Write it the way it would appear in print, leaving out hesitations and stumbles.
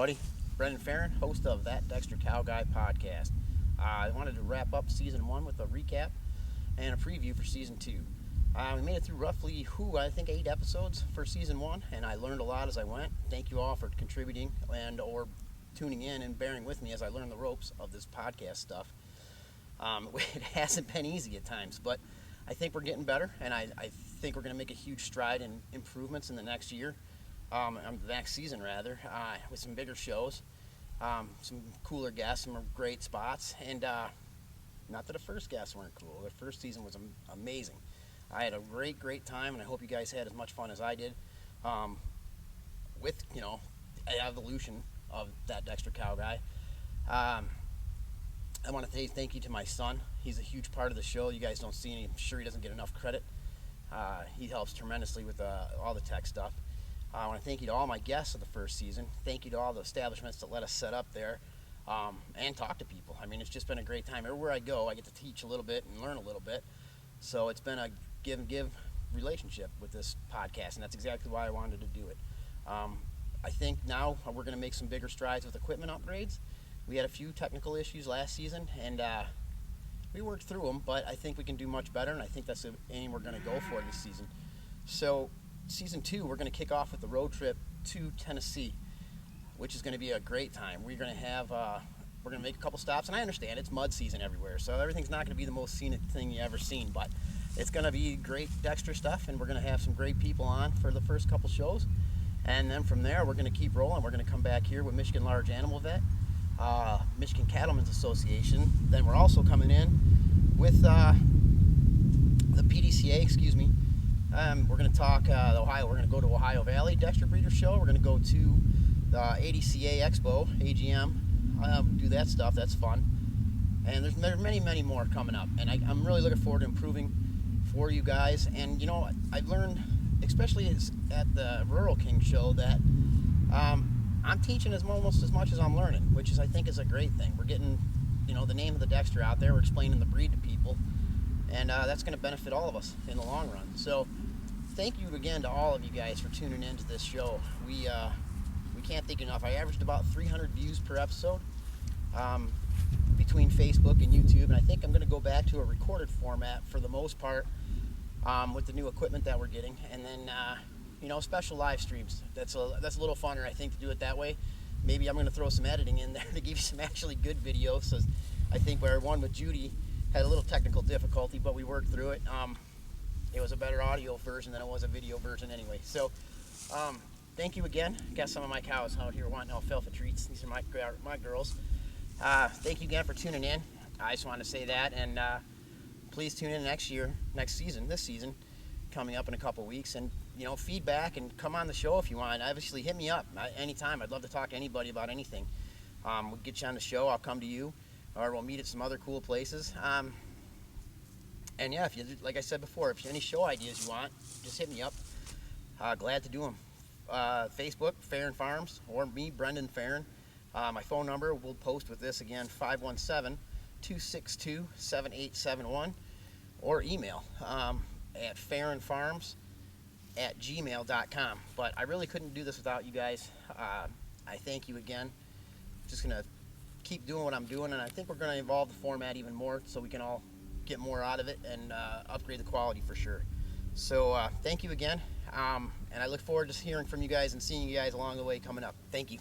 everybody. Brendan Farron, host of That Dexter Cow Guy podcast. I wanted to wrap up season 1 with a recap and a preview for season 2. We made it through roughly, I think 8 episodes for season 1, and I learned a lot as I went. Thank you all for contributing and or tuning in and bearing with me as I learned the ropes of this podcast stuff. It hasn't been easy at times, but I think we're getting better, and I think we're going to make a huge stride in improvements in the next year. The next season rather, with some bigger shows, some cooler guests, some great spots, and not that the first guests weren't cool. The first season was amazing. I had a great time, and I hope you guys had as much fun as I did with, the evolution of That Dexter Cow Guy. I want to say thank you to my son. He's a huge part of the show. You guys don't see him. I'm sure he doesn't get enough credit. He helps tremendously with all the tech stuff. I want to thank you to all my guests of the first season. Thank you to all the establishments that let us set up there and talk to people. I mean, it's just been a great time. Everywhere I go, I get to teach a little bit and learn a little bit. So it's been a give and give relationship with this podcast, and that's exactly why I wanted to do it. I think now we're going to make some bigger strides with equipment upgrades. We had a few technical issues last season, and we worked through them, but I think we can do much better, and I think that's the aim we're going to go for this season. So season 2, we're going to kick off with the road trip to Tennessee, which is going to be a great time. We're going to make a couple stops, and I understand it's mud season everywhere, so everything's not going to be the most scenic thing you ever seen, but it's going to be great Dexter stuff, and we're going to have some great people on for the first couple shows, and then from there we're going to keep rolling. We're going to come back here with Michigan Large Animal Vet, Michigan Cattlemen's Association. Then we're also coming in with the PDCA, we're going to talk Ohio. We're going to go to Ohio Valley Dexter Breeder Show. We're going to go to the ADCA Expo, AGM, do that stuff. That's fun. And there's many more coming up. And I'm really looking forward to improving for you guys. And, I've learned, especially at the Rural King show, that I'm teaching almost as much as I'm learning, which I think is a great thing. We're getting, the name of the Dexter out there. We're explaining the breed to people. And that's going to benefit all of us in the long run. So thank you again to all of you guys for tuning into this show. We can't thank you enough. I averaged about 300 views per episode between Facebook and YouTube, and I think I'm going to go back to a recorded format for the most part with the new equipment that we're getting, and then special live streams. That's a little funner, I think, to do it that way. Maybe I'm going to throw some editing in there to give you some actually good videos. So I think where one with Judy had a little technical difficulty, but we worked through it. It was a better audio version than it was a video version anyway. So thank you again. Got some of my cows out here wanting alfalfa treats. These are my girls. Thank you again for tuning in. I just want to say that, and please tune in this season, coming up in a couple weeks, and feedback, and come on the show if you want. Obviously, hit me up anytime. I'd love to talk to anybody about anything. We'll get you on the show. I'll come to you, or we'll meet at some other cool places. And yeah, like I said before, if any show ideas you want, just hit me up. Glad to do them. Facebook, Farron Farms, or me, Brendan Farron. My phone number, we'll post with this again, 517-262-7871, or email at farronfarms@gmail.com. But I really couldn't do this without you guys. I thank you again. Just going to keep doing what I'm doing, and I think we're going to evolve the format even more so we can all get more out of it and upgrade the quality for sure. So thank you again, and I look forward to hearing from you guys and seeing you guys along the way coming up. Thank you.